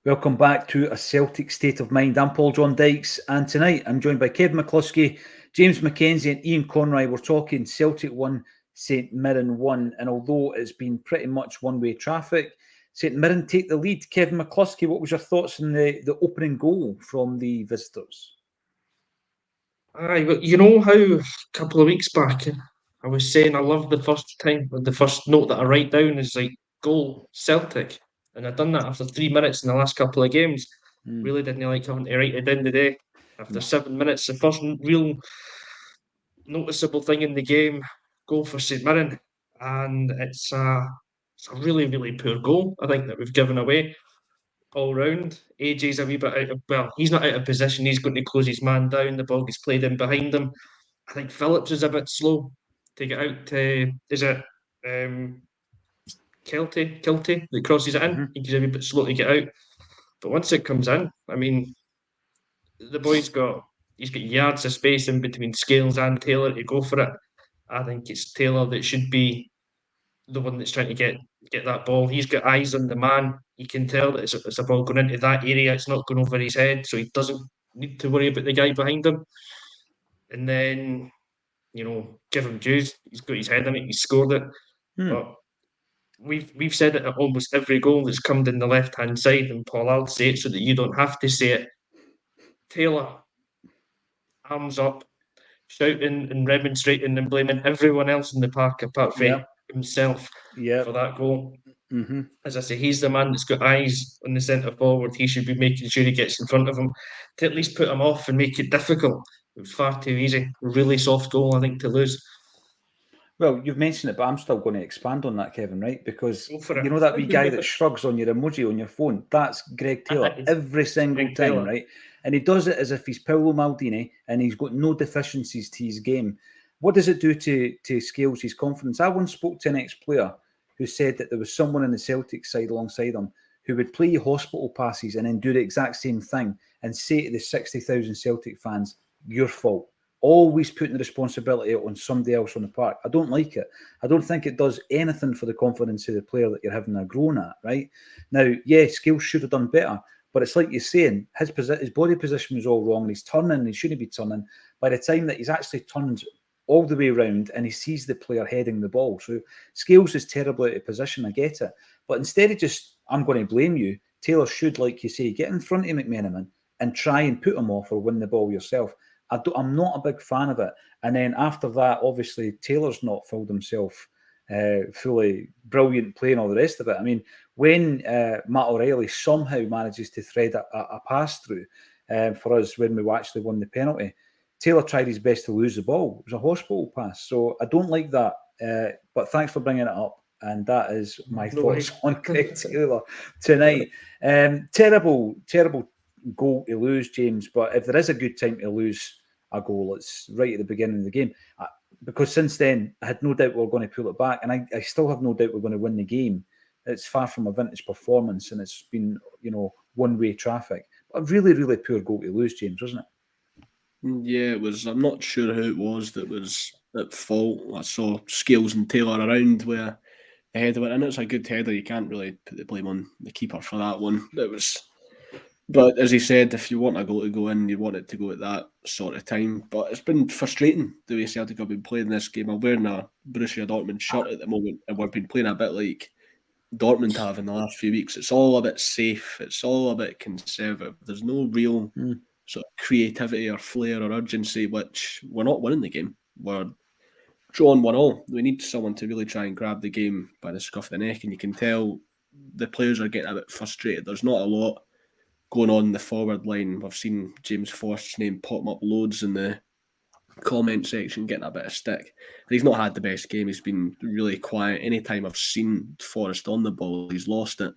Welcome back to A Celtic State of Mind. I'm Paul John Dykes, and tonight I'm joined by Kevin McCluskey, James Mackenzie, and Ian Conroy. We're talking Celtic 1, St Mirren 1, and although it's been pretty much one-way traffic, St Mirren take the lead. Kevin McCluskey, what was your thoughts on the opening goal from the visitors? You know how a couple of weeks back I was saying I love the first note that I write down is like goal Celtic, and I've done that after 3 minutes in the last couple of games. Really didn't like having to write it down today. After 7 minutes, the first real noticeable thing in the game, goal for St Mirren, and it's a really really poor goal. I think that we've given away all round. AJ's a wee bit out of, well, he's not out of position. He's going to close his man down. The ball gets played in behind him. I think Phillips is a bit slow to get out to, is it Kilty that crosses it in? He's a wee bit slow to get out. But once it comes in, I mean, the he's got yards of space in between Scales and Taylor to go for it. I think it's Taylor that should be the one that's trying to get that ball. He's got eyes on the man. He can tell that it's a ball going into that area. It's not going over his head, so he doesn't need to worry about the guy behind him. And then, give him dues. He's got his head in it. He scored it. But we've said it at almost every goal that's come down the left hand side, and Paul, I'll say it so that you don't have to say it. Taylor, arms up, shouting and remonstrating and blaming everyone else in the park apart from himself for that goal. As I say, he's the man that's got eyes on the centre forward. He should be making sure he gets in front of him to at least put him off and make it difficult. It was far too easy. A really soft goal, I think, to lose. Well, you've mentioned it, but I'm still going to expand on that, Kevin, right? Because you know that wee guy that shrugs on your emoji on your phone? That's Greg Taylor every single time, right? And he does it as if he's Paolo Maldini and he's got no deficiencies to his game. What does it do to Scales, his confidence? I once spoke to an ex-player who said that there was someone in the Celtic side alongside him who would play hospital passes and then do the exact same thing and say to the 60,000 Celtic fans, your fault. Always putting the responsibility on somebody else on the park. I don't like it. I don't think it does anything for the confidence of the player that you're having a groan at, right? Now, yeah, Scales should have done better, but it's like you're saying, his body position was all wrong. He's turning, he shouldn't be turning. By the time that he's actually turned all the way around and he sees the player heading the ball. So Scales is terribly out of position, I get it. But instead of just, I'm going to blame you, Taylor should, like you say, get in front of McMenamin and try and put him off or win the ball yourself. I'm not a big fan of it. And then after that, obviously, Taylor's not filled himself fully brilliant playing all the rest of it. I mean, when Matt O'Reilly somehow manages to thread a pass through for us when we actually won the penalty, Taylor tried his best to lose the ball. It was a hospital pass. So I don't like that. But thanks for bringing it up. And that is my thoughts on Greg Taylor tonight. Terrible goal to lose, James. But if there is a good time to lose a goal, it's right at the beginning of the game. Because since then, I had no doubt we were going to pull it back. And I still have no doubt we're going to win the game. It's far from a vintage performance. And it's been, one-way traffic. But a really, really poor goal to lose, James, wasn't it? Yeah, it was. I'm not sure who it was that was at fault. I saw Scales and Taylor around where the header went in. It's a good header. You can't really put the blame on the keeper for that one. But as he said, if you want a goal to go in, you want it to go at that sort of time. But it's been frustrating the way Celtic have been playing this game. I'm wearing a Borussia Dortmund shirt at the moment, and we've been playing a bit like Dortmund have in the last few weeks. It's all a bit safe. It's all a bit conservative. There's no real sort of creativity or flair or urgency, which we're not winning the game. We're drawing 1-1. We need someone to really try and grab the game by the scruff of the neck, and you can tell the players are getting a bit frustrated. There's not a lot going on in the forward line. We've seen James Forst's name pop up loads in the comment section, getting a bit of stick. And he's not had the best game. He's been really quiet. Anytime I've seen Forrest on the ball, he's lost it.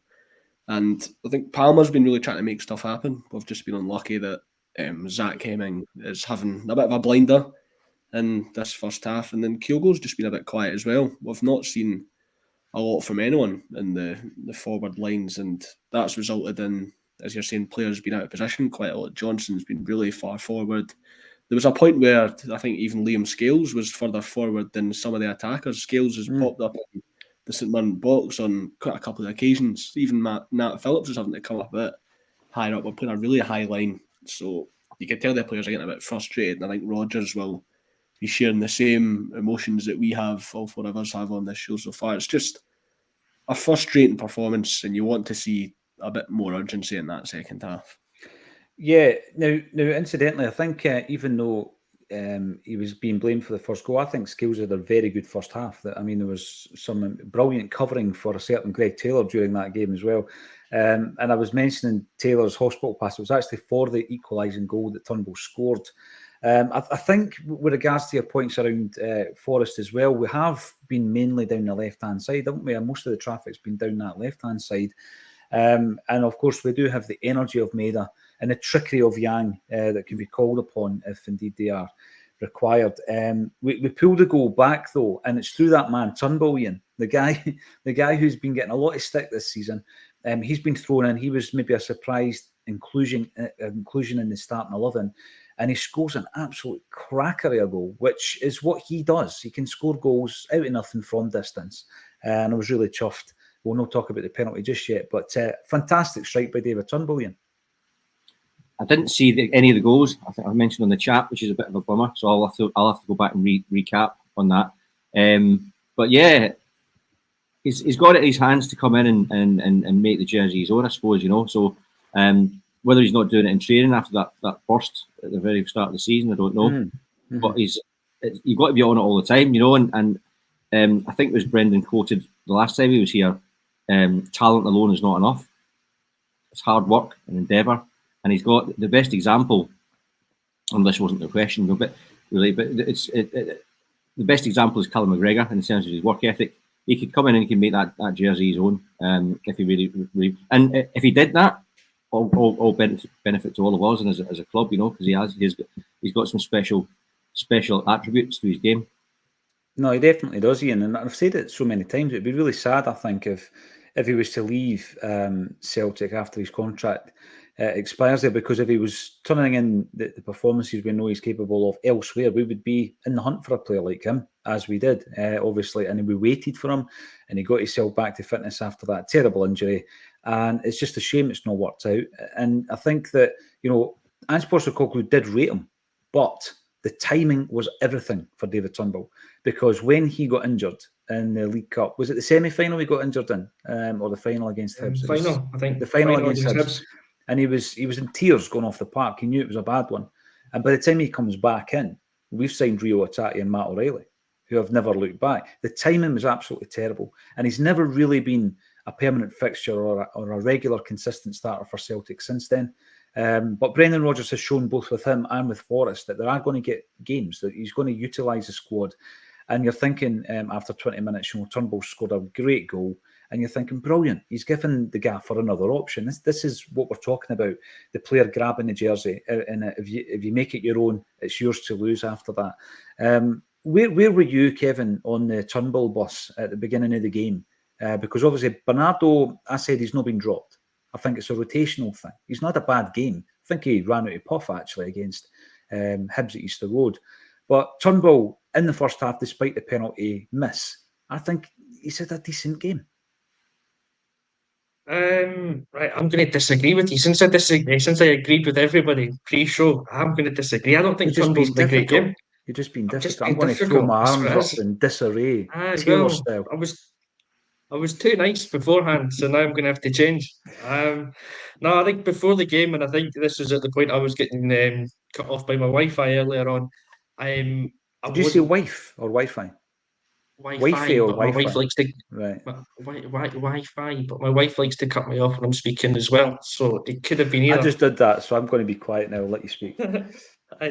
And I think Palmer's been really trying to make stuff happen. We've just been unlucky that Zach Hemming is having a bit of a blinder in this first half. And then Kyogo's just been a bit quiet as well. We've not seen a lot from anyone in the forward lines, and that's resulted in, as you're saying, players being out of position quite a lot. Johnson's been really far forward. There was a point where I think even Liam Scales was further forward than some of the attackers. Scales has popped up in the St Mirren box on quite a couple of occasions. Even Nat Phillips is having to come up a bit. higher up. We're playing a really high line, so you can tell the players are getting a bit frustrated. And I think Rodgers will be sharing the same emotions that we have, all four of us have on this show so far. It's just a frustrating performance, and you want to see a bit more urgency in that second half. Yeah. Now, incidentally, I think even though he was being blamed for the first goal, I think Scales had a very good first half. I mean, there was some brilliant covering for a certain Greg Taylor during that game as well. And I was mentioning Taylor's hospital pass. It was actually for the equalising goal that Turnbull scored. I think with regards to your points around Forest as well, we have been mainly down the left-hand side, haven't we? And most of the traffic's been down that left-hand side. And of course, we do have the energy of Maida and the trickery of Yang that can be called upon if indeed they are required. We pulled the goal back though, and it's through that man Turnbull, Ian, the guy who's been getting a lot of stick this season. He's been thrown in. He was maybe a surprised inclusion in the starting 11, and he scores an absolute cracker of a goal, which is what he does. He can score goals out of nothing from distance, and I was really chuffed. We'll not talk about the penalty just yet, but fantastic strike by David Turnbull, Ian. I didn't see any of the goals. I think I mentioned on the chat, which is a bit of a bummer. So I'll have to go back and recap on that. But yeah, he's got it in his hands to come in and make the jersey his own, I suppose. So whether he's not doing it in training after that burst at the very start of the season, I don't know. Mm-hmm. But you've got to be on it all the time, And I think it was Brendan quoted the last time he was here. Talent alone is not enough. It's hard work and endeavour. And he's got the best example, and this wasn't the question, but the best example is Callum McGregor in terms of his work ethic. He could come in and he can make that jersey his own if he really and if he did that, all benefit to all of us and as a club, because he's got some special attributes to his game. No, he definitely does, Ian, and I've said it so many times. It'd be really sad, I think, if he was to leave Celtic after his contract expires there, because if he was turning in the performances we know he's capable of elsewhere, we would be in the hunt for a player like him, as we did, obviously, and we waited for him, and he got himself back to fitness after that terrible injury, and it's just a shame it's not worked out. And I think that, Ange Postecoglou did rate him, but the timing was everything for David Turnbull, because when he got injured in the League Cup, was it the semi-final he got injured in, or the final against Hibs? Final, I think. The final against Hibs. And he was in tears going off the park. He knew it was a bad one. And by the time he comes back in, we've signed Rio Atati and Matt O'Reilly, who have never looked back. The timing was absolutely terrible. And he's never really been a permanent fixture or a regular consistent starter for Celtic since then. But Brendan Rodgers has shown both with him and with Forest that they are going to get games, that he's going to utilise the squad. And you're thinking after 20 minutes, Turnbull scored a great goal. And you're thinking, brilliant, he's given the gaffer another option. This is what we're talking about, the player grabbing the jersey. And if you make it your own, it's yours to lose after that. Where were you, Kevin, on the Turnbull bus at the beginning of the game? Because obviously Bernardo, I said he's not been dropped. I think it's a rotational thing. He's not a bad game. I think he ran out of puff, actually, against Hibs at Easter Road. But Turnbull, in the first half, despite the penalty miss, I think he's had a decent game. Right, I'm going to disagree with you. Since I agreed with everybody pre-show, I'm going to disagree. I don't think Turnbull's had a great game. You've just been difficult. I'm going to throw my arms up in disarray. Taylor style. I was too nice beforehand, so now I'm going to have to change. No, I think before the game, and I think this was at the point I was getting cut off by my Wi-Fi earlier on. Did you say wife or Wi-Fi? Wi-Fi, or but my Wi-Fi? Wife likes to Wi-Fi, but my wife likes to cut me off when I'm speaking as well. So it could have been either. I just did that, so I'm going to be quiet now. I'll let you speak.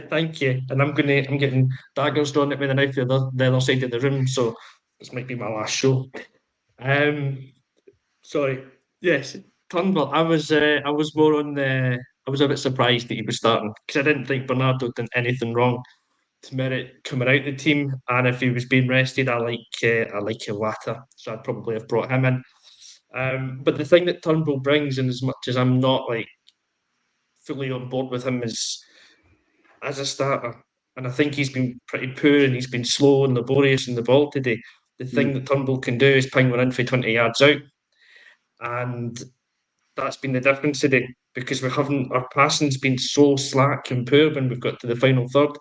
Thank you. And I'm getting daggers drawn at me now for the other side of the room. So this might be my last show. Sorry. Yes, Turnbull. I was more on the. I was a bit surprised that he was starting because I didn't think Bernardo did anything wrong to merit coming out the team, and if he was being rested, I like Iwata, so I'd probably have brought him in. But the thing that Turnbull brings, and as much as I'm not fully on board with him as a starter, and I think he's been pretty poor and he's been slow and laborious in the ball today. The thing that Turnbull can do is ping one in for 20 yards out, and that's been the difference today. because our passing's been so slack and poor when we've got to the final third.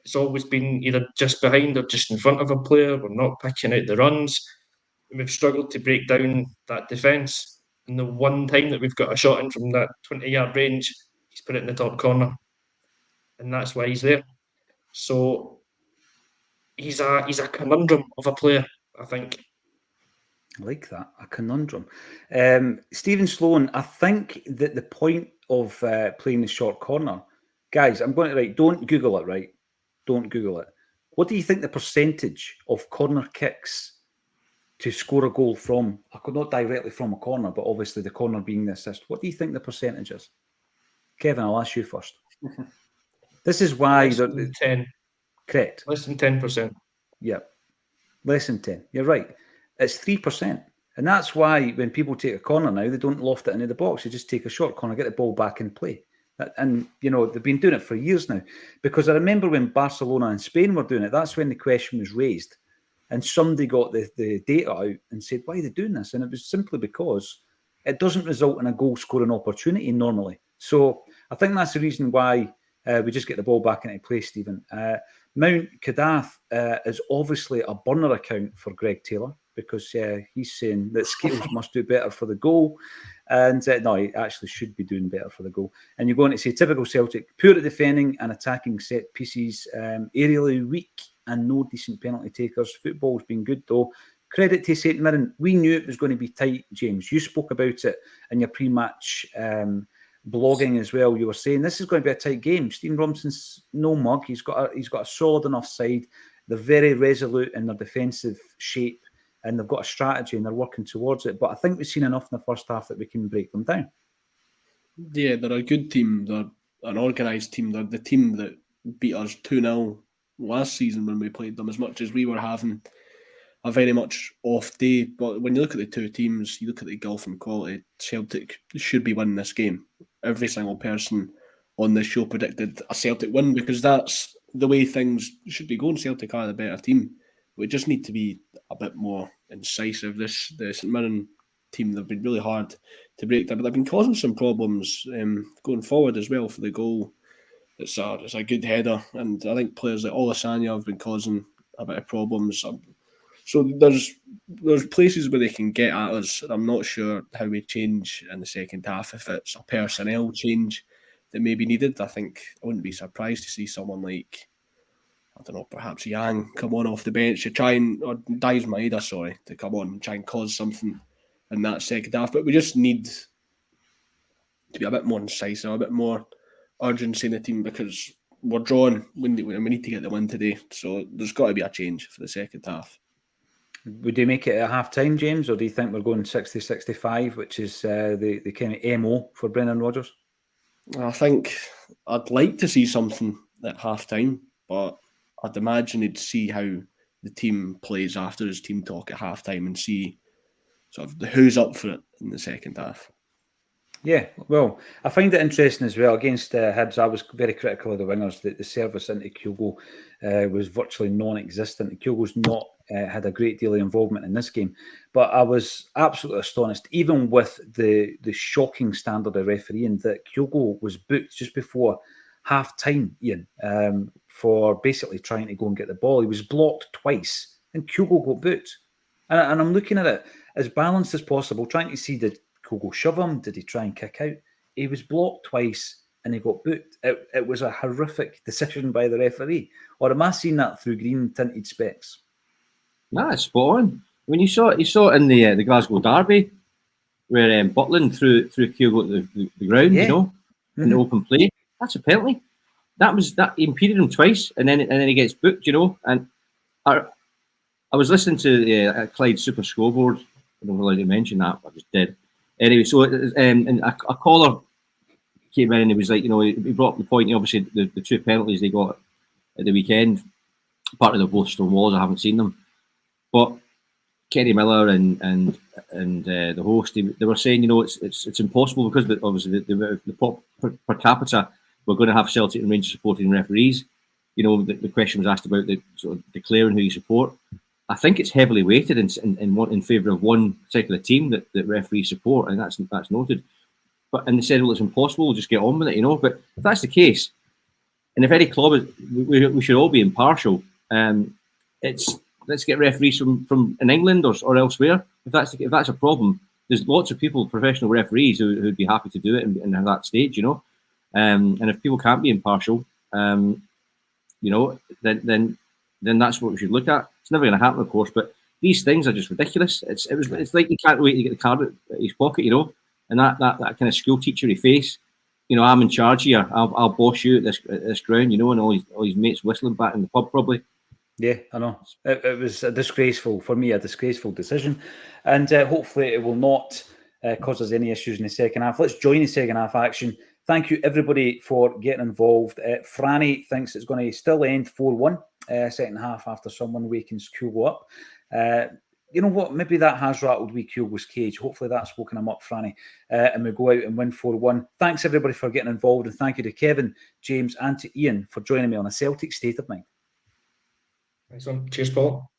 It's always been either just behind or just in front of a player. We're not picking out the runs. And we've struggled to break down that defence. And the one time that we've got a shot in from that 20-yard range, he's put it in the top corner. And that's why he's there. So he's a conundrum of a player, I think. I like that, a conundrum. Stephen Sloan, I think that the point of playing the short corner, guys, I'm going to write, don't Google it, right? Don't Google it. What do you think the percentage of corner kicks to score a goal from, not directly from a corner, but obviously the corner being the assist, what do you think the percentage is? Kevin, I'll ask you first. This is why... Less than 10. Correct. Less than 10%. Yeah. Less than 10. You're right. It's 3%. And that's why when people take a corner now, they don't loft it into the box. They just take a short corner, get the ball back in play. And, they've been doing it for years now. Because I remember when Barcelona and Spain were doing it, that's when the question was raised. And somebody got the data out and said, why are they doing this? And it was simply because it doesn't result in a goal-scoring opportunity normally. So I think that's the reason why we just get the ball back into play, Stephen. Mount Cadath is obviously a burner account for Greg Taylor because he's saying that Scales must do better for the goal. And no, he actually should be doing better for the goal. And you're going to say typical Celtic, poor at defending and attacking set pieces, aerially weak and no decent penalty takers. Football's been good though. Credit to St Mirren. We knew it was going to be tight, James. You spoke about it in your pre-match blogging as well. You were saying this is going to be a tight game. Stephen Robinson's no mug. He's got a solid enough side. They're very resolute in their defensive shape, and they've got a strategy and they're working towards it. But I think we've seen enough in the first half that we can break them down. Yeah, they're a good team. They're an organised team. They're the team that beat us 2-0 last season when we played them, as much as we were having a very much off day. But when you look at the two teams, you look at the gulf in quality, Celtic should be winning this game. Every single person on this show predicted a Celtic win because that's the way things should be going. Celtic are the better team. We just need to be a bit more incisive. The St Mirren team, they've been really hard to break down, but they've been causing some problems going forward as well for the goal. It's a good header, and I think players like Olasanya have been causing a bit of problems. So there's places where they can get at us. I'm not sure how we change in the second half. If it's a personnel change that may be needed, I think I wouldn't be surprised to see someone like, I don't know, perhaps Yang come on off the bench to try and, or Dies Maeda, to come on and try and cause something in that second half. But we just need to be a bit more incisive, a bit more urgency in the team because we're drawn. We need to get the win today. So there's got to be a change for the second half. Would you make it at half-time, James, or do you think we're going 60-65, which is the kind of MO for Brendan Rodgers? I think I'd like to see something at half-time, but I'd imagine he'd see how the team plays after his team talk at half-time and see sort of who's up for it in the second half. Yeah, well, I find it interesting as well. Against Hibs, I was very critical of the wingers. The service into Kyogo was virtually non-existent. Kyogo's not had a great deal of involvement in this game. But I was absolutely astonished, even with the shocking standard of refereeing, that Kyogo was booked just before half-time, Ian, for basically trying to go and get the ball. He was blocked twice, and Kyogo got booked. And I'm looking at it as balanced as possible, trying to see did Kyogo shove him? Did he try and kick out? He was blocked twice and he got booked. It was a horrific decision by the referee. Or am I seeing that through green-tinted specs? Nah, it's spot on. When you saw it in the Glasgow derby, where Butland threw Kyogo to the ground, in the open play. That's a penalty. That impeded him twice, and then he gets booked, And I was listening to Clyde's Super Scoreboard. I don't know if I mention that, but I just did. Anyway, so and a caller came in and he was like, he brought up the point. Obviously, the two penalties they got at the weekend, partly they're both stone walls. I haven't seen them, but Kenny Miller and the host, they were saying, it's impossible because obviously the pop per capita, we're going to have Celtic and Rangers supporting referees. The question was asked about the sort of declaring who you support. I think it's heavily weighted in favour of one particular team that referees support, and that's noted. and they said, well, it's impossible, we'll just get on with it, you know. But if that's the case, and if any club, we should all be impartial. Let's get referees from in England or elsewhere. If that's a problem, there's lots of people, professional referees, who'd be happy to do it and at that stage, you know. And if people can't be impartial, you know, then that's what we should look at. It's never going to happen, of course, but these things are just ridiculous. It's like you can't wait to get the card out of his pocket, you know, and that kind of school teachery face. You know, I'm in charge here. I'll boss you at this ground, you know, and all his mates whistling back in the pub probably. Yeah, I know. It was a disgraceful decision, and hopefully it will not cause us any issues in the second half. Let's join the second half action. Thank you everybody for getting involved. Franny thinks it's going to still end 4-1 second half after someone wakens Kyogo up. You know what? Maybe that has rattled wee Kyogo's cage. Hopefully that's woken him up, Franny, and we go out and win 4-1. Thanks everybody for getting involved, and thank you to Kevin, James, and to Ian for joining me on a Celtic State of Mind. Thanks, Cheers, Paul.